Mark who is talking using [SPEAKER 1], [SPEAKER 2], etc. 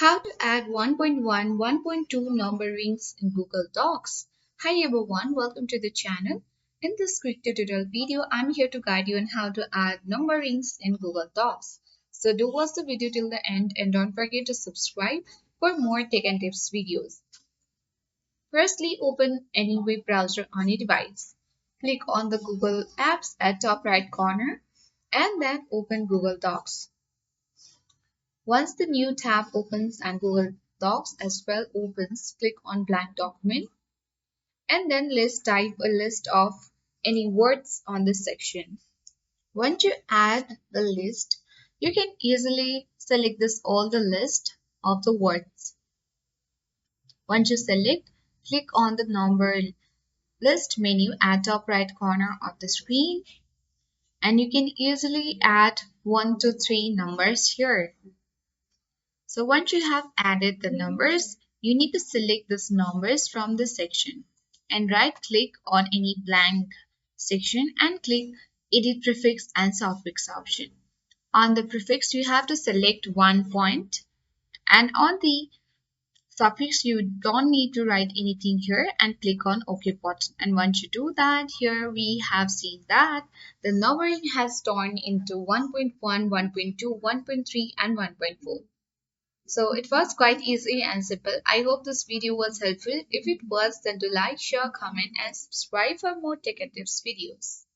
[SPEAKER 1] How to add 1.1, 1.2 numberings in Google Docs. Hi everyone, welcome to the channel. In this quick tutorial video, I'm here to guide you on how to add numberings in Google Docs. So do watch the video till the end and don't forget to subscribe for more tech and tips videos. Firstly, open any web browser on your device. Click on the Google Apps at top right corner and then open Google Docs. Once the new tab opens and Google Docs as well opens, click on blank document and then type a list of any words on this section. Once you add the list, you can easily select all the list of the words. Once you select, click on the number list menu at top right corner of the screen and you can easily add 1 to 3 numbers here. So once you have added the numbers, you need to select these numbers from the section and right click on any blank section and click edit prefix and suffix option. On the prefix, you have to select 1 point and on the suffix, you don't need to write anything here and click on OK button. And once you do that, here we have seen that the numbering has turned into 1.1, 1.2, 1.3 and 1.4. So it was quite easy and simple. I hope this video was helpful. If it was, then do like, share, comment and subscribe for more tech and tips videos.